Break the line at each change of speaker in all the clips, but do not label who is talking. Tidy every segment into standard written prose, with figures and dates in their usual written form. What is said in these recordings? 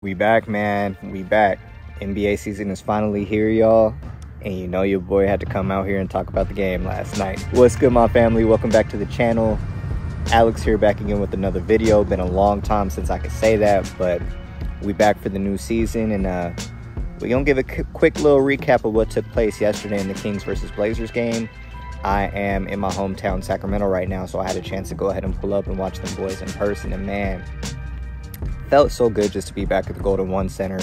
We back, man. We back. NBA season is finally here, y'all. And you know your boy had to come out here and talk about the game last night. What's good, my family? Welcome back to the channel. Alex here, back again with another video. Been a long time since I could say that, but we back for the new season. And we're going to give a quick little recap of what took place yesterday in the Kings versus Blazers game. I am in my hometown, Sacramento, right now, so I had a chance to go ahead and pull up and watch them boys in person. And man, felt so good just to be back at the Golden One Center.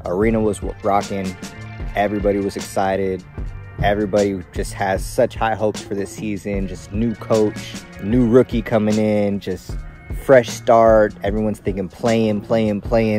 Arena was rocking. Everybody was excited. Everybody just has such high hopes for this season. Just new coach, new rookie coming in, just fresh start. Everyone's thinking playing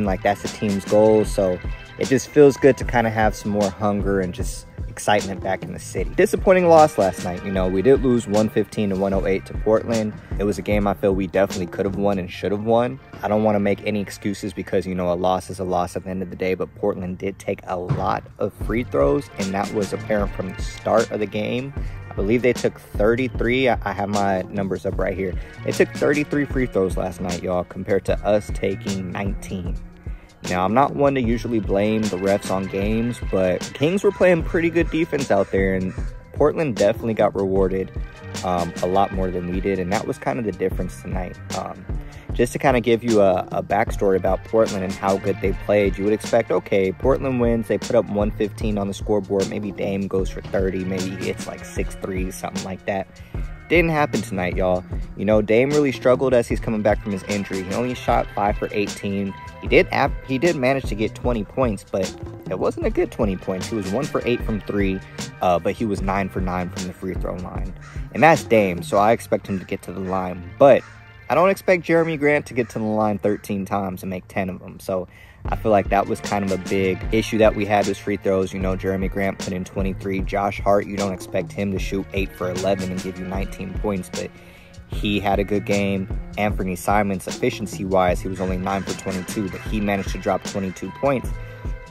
like that's the team's goal. So it just feels good to kind of have some more hunger and just excitement back in the city. Disappointing loss last night. You know, we did lose 115 to 108 to Portland. It was a game I feel we definitely could have won and should have won. I don't want to make any excuses because, you know, a loss is a loss at the end of the day, but Portland did take a lot of free throws, and that was apparent from the start of the game. I believe they took 33. I have my numbers up right here. They took 33 free throws last night, y'all, compared to us taking 19. Now, I'm not one to usually blame the refs on games, but Kings were playing pretty good defense out there, and Portland definitely got rewarded a lot more than we did, and that was kind of the difference tonight. Just to kind of give you a backstory about Portland and how good they played, you would expect, okay, Portland wins, they put up 115 on the scoreboard, maybe Dame goes for 30, maybe he hits like 6 threes, something like that. Didn't happen tonight, y'all. You know, Dame really struggled as he's coming back from his injury. He only shot 5 for 18. He did manage to get 20 points, but it wasn't a good 20 points. He was 1 for 8 from 3, but he was 9 for 9 from the free throw line. And that's Dame, so I expect him to get to the line. But I don't expect Jeremy Grant to get to the line 13 times and make 10 of them. So I feel like that was kind of a big issue that we had with free throws. You know, Jeremy Grant put in 23. Josh Hart, you don't expect him to shoot 8 for 11 and give you 19 points, but he had a good game. Anthony Simons, efficiency-wise, he was only 9 for 22, but he managed to drop 22 points.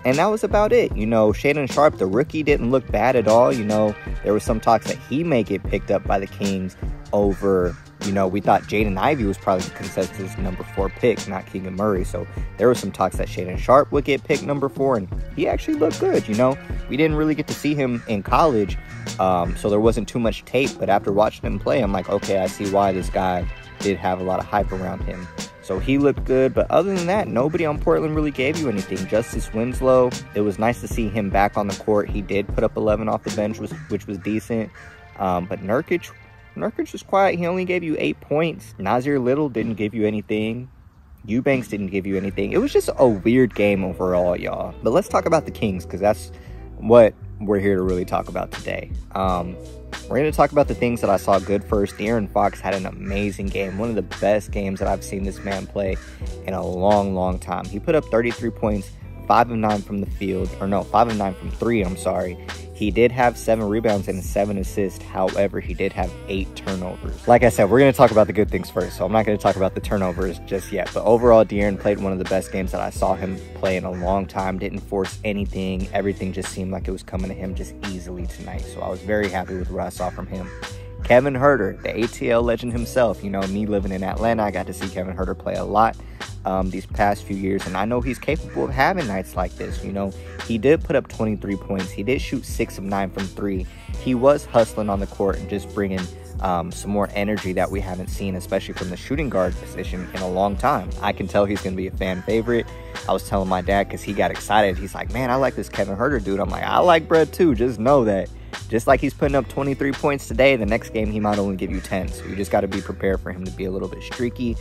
And that was about it. You know, Shaedon Sharpe, the rookie, didn't look bad at all. You know, there was some talks that he may get picked up by the Kings over, you know, we thought Jaden Ivey was probably the consensus number 4 pick, not Keegan Murray. So there was some talks that Shaedon Sharpe would get picked number 4, and he actually looked good. You know, we didn't really get to see him in college, so there wasn't too much tape. But after watching him play, I'm like, okay, I see why this guy did have a lot of hype around him. So he looked good, but other than that, nobody on Portland really gave you anything. Justice Winslow, it was nice to see him back on the court. He did put up 11 off the bench, which was decent. But Nurkic was quiet. He only gave you 8 points. Nasir Little didn't give you anything. Eubanks didn't give you anything. It was just a weird game overall, y'all. But let's talk about the Kings, because that's what we're here to really talk about today. We're going to talk about the things that I saw good first. De'Aaron Fox had an amazing game. One of the best games that I've seen this man play in a long time. He put up 33 points, 5 of 9 from the field. Or no, 5 of 9 from 3, I'm sorry. He did have 7 rebounds and 7 assists. However, he did have 8 turnovers. Like I said, we're going to talk about the good things first, so I'm not going to talk about the turnovers just yet. But overall, De'Aaron played one of the best games that I saw him play in a long time. Didn't force anything. Everything just seemed like it was coming to him just easily tonight. So I was very happy with what I saw from him. Kevin Huerter, the ATL legend himself. You know, me living in Atlanta, I got to see Kevin Huerter play a lot these past few years, and I know he's capable of having nights like this. You know, he did put up 23 points. He did shoot 6 of 9 from 3. He was hustling on the court and just bringing some more energy that we haven't seen, especially from the shooting guard position, in a long time. I can tell he's going to be a fan favorite. I was telling my dad, because he got excited. He's like, man, I like this Kevin Huerter dude. I'm like, I like Brett too. Just know that just like he's putting up 23 points today, the next game he might only give you 10. So you just got to be prepared for him to be a little bit streaky.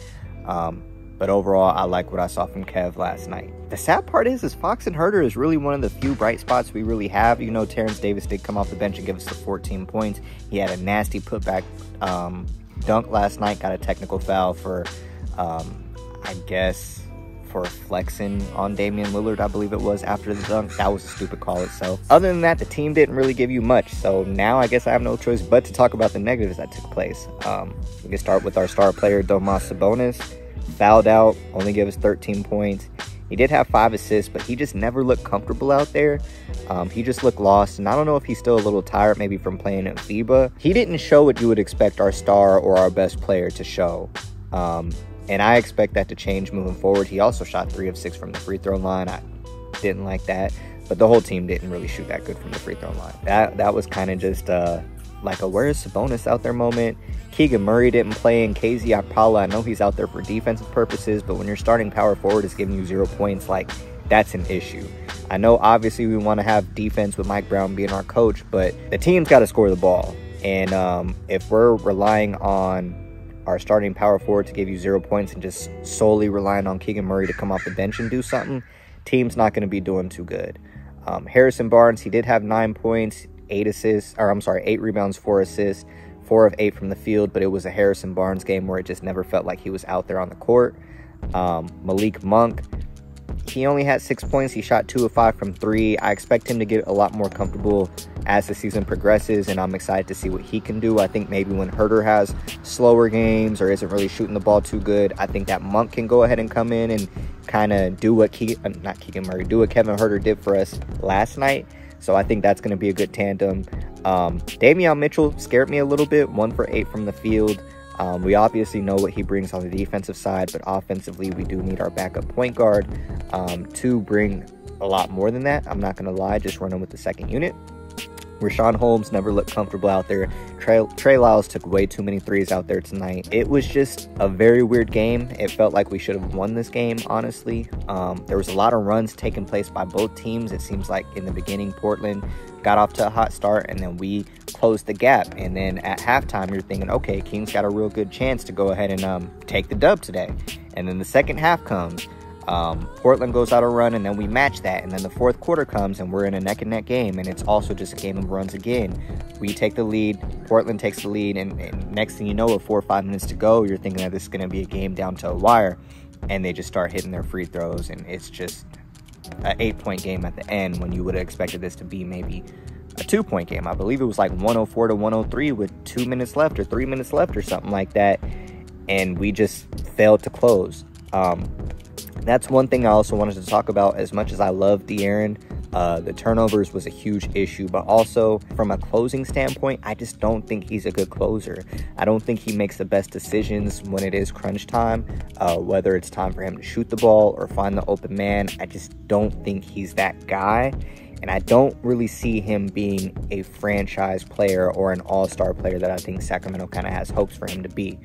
But overall, I like what I saw from Kev last night. The sad part is Fox and Huerter is really one of the few bright spots we really have. You know, Terrence Davis did come off the bench and give us the 14 points. He had a nasty putback dunk last night. Got a technical foul for, I guess, for flexing on Damian Lillard, I believe it was, after the dunk. That was a stupid call itself. Other than that, the team didn't really give you much. So now I guess I have no choice but to talk about the negatives that took place. We can start with our star player, Domas Sabonis. Fouled out, only gave us 13 points. He did have 5 assists, but he just never looked comfortable out there. He just looked lost, and I don't know if he's still a little tired, maybe from playing at FIBA. He didn't show what you would expect our star or our best player to show. And I expect that to change moving forward. He also shot 3 of 6 from the free throw line. I didn't like that. But the whole team didn't really shoot that good from the free throw line. That was kind of just like a where is Sabonis out there moment. Keegan Murray didn't play, and KZ Okpala, I know he's out there for defensive purposes, but when your starting power forward is giving you 0 points, like, that's an issue. I know obviously we want to have defense with Mike Brown being our coach, but the team's got to score the ball. And if we're relying on our starting power forward to give you 0 points and just solely relying on Keegan Murray to come off the bench and do something, team's not going to be doing too good. Harrison Barnes, he did have 9 points, 8 rebounds, 4 assists, 4 of 8 from the field, but it was a Harrison Barnes game where it just never felt like he was out there on the court. Malik Monk, he only had 6 points. He shot 2 of 5 from 3. I expect him to get a lot more comfortable as the season progresses, and I'm excited to see what he can do. I think maybe when Huerter has slower games or isn't really shooting the ball too good, I think that Monk can go ahead and come in and kind of do what do what Kevin Huerter did for us last night. So I think that's going to be a good tandem. Davion Mitchell scared me a little bit, 1 for 8 from the field. We obviously know what he brings on the defensive side, but offensively, we do need our backup point guard to bring a lot more than that. I'm not going to lie, just running with the second unit. Richaun Holmes never looked comfortable out there. Trey Lyles took way too many threes out there tonight. It was just a very weird game. It felt like we should have won this game, honestly. There was a lot of runs taking place by both teams. It seems like in the beginning, Portland got off to a hot start, and then we closed the gap. And then at halftime, you're thinking, okay, Kings got a real good chance to go ahead and take the dub today. And then the second half comes. Portland goes out a run, and then we match that, and then the fourth quarter comes and we're in a neck-and-neck game, and it's also just a game of runs again. We take the lead, Portland takes the lead, and next thing you know, with 4 or 5 minutes to go, you're thinking that this is going to be a game down to a wire, and they just start hitting their free throws, and it's just an 8-point game at the end when you would have expected this to be maybe a 2-point game. I believe it was like 104 to 103 with 2 minutes left or 3 minutes left or something like that, and we just failed to close. That's one thing I also wanted to talk about. As much as I love De'Aaron, the turnovers was a huge issue, but also from a closing standpoint, I just don't think he's a good closer. I don't think he makes the best decisions when it is crunch time, whether it's time for him to shoot the ball or find the open man. I just don't think he's that guy, and I don't really see him being a franchise player or an all-star player that I think Sacramento kind of has hopes for him to be.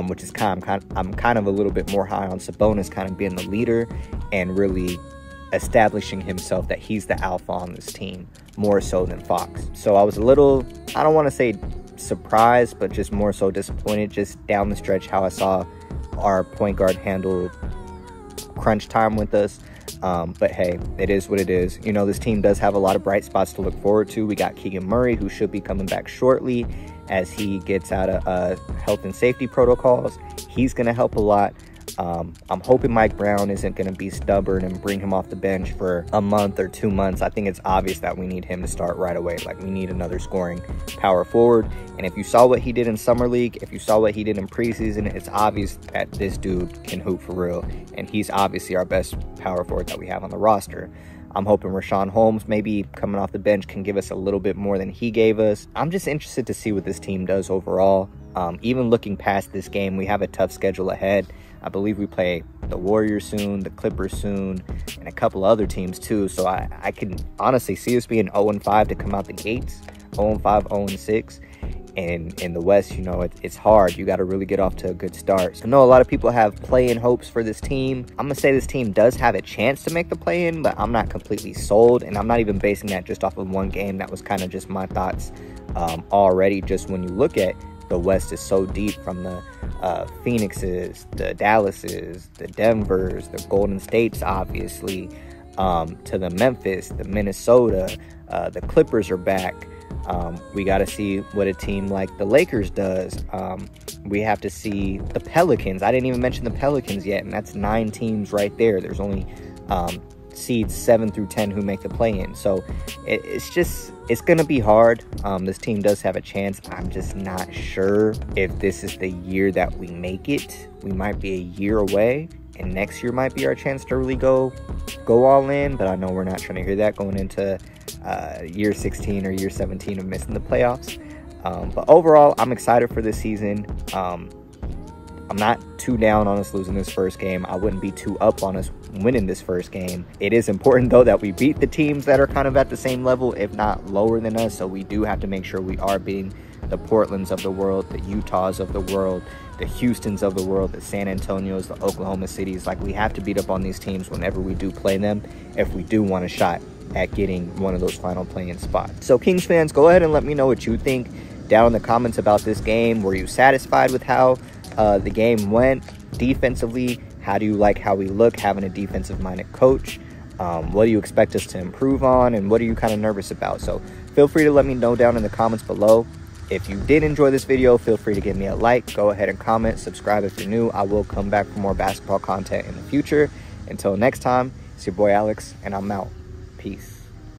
Which is I'm kind of a little bit more high on Sabonis kind of being the leader and really establishing himself that he's the alpha on this team more so than Fox. So I was a little, I don't want to say surprised, but just more so disappointed just down the stretch how I saw our point guard handle crunch time with us. But hey, it is what it is. You know, this team does have a lot of bright spots to look forward to. We got Keegan Murray, who should be coming back shortly as he gets out of health and safety protocols. He's going to help a lot. I'm hoping Mike Brown isn't going to be stubborn and bring him off the bench for a month or 2 months. I think it's obvious that we need him to start right away. Like, we need another scoring power forward. And if you saw what he did in Summer League, if you saw what he did in preseason, it's obvious that this dude can hoop for real. And he's obviously our best power forward that we have on the roster. I'm hoping Richaun Holmes, maybe coming off the bench, can give us a little bit more than he gave us. I'm just interested to see what this team does overall. Even looking past this game, we have a tough schedule ahead. I believe we play the Warriors soon, the Clippers soon, and a couple other teams too. So I can honestly see us being 0-5 to come out the gates, 0-5, 0-6. And in the West, you know, it's hard. You got to really get off to a good start. I know a lot of people have play-in hopes for this team. I'm going to say this team does have a chance to make the play-in, but I'm not completely sold. And I'm not even basing that just off of one game. That was kind of just my thoughts already. Just when you look at the West is so deep, from the Phoenixes, the Dallases, the Denvers, the Golden States, obviously, to the Memphis, the Minnesota, the Clippers are back. We got to see what a team like the Lakers does. We have to see the Pelicans. I didn't even mention the Pelicans yet, and that's 9 teams right there. There's only seeds 7 through 10 who make the play-in. So it's going to be hard. This team does have a chance. I'm just not sure if this is the year that we make it. We might be a year away, and next year might be our chance to really go all in. But I know we're not trying to hear that going into year 16 or year 17 of missing the playoffs. But overall, I'm excited for this season. I'm not too down on us losing this first game. I wouldn't be too up on us winning this first game. It is important, though, that we beat the teams that are kind of at the same level, if not lower than us. So we do have to make sure we are beating the Portlands of the world, the Utahs of the world, the Houstons of the world, the San Antonios, the Oklahoma Cities. Like, we have to beat up on these teams whenever we do play them if we do want a shot at getting one of those final play-in spots. So Kings fans, go ahead and let me know what you think down in the comments about this game. Were you satisfied with how the game went defensively? How do you like how we look having a defensive-minded coach? What do you expect us to improve on, and what are you kind of nervous about? So feel free to let me know down in the comments below. If you did enjoy this video, feel free to give me a like. Go ahead and comment, subscribe if you're new. I will come back for more basketball content in the future. Until next time, it's your boy Alex, and I'm out. Peace.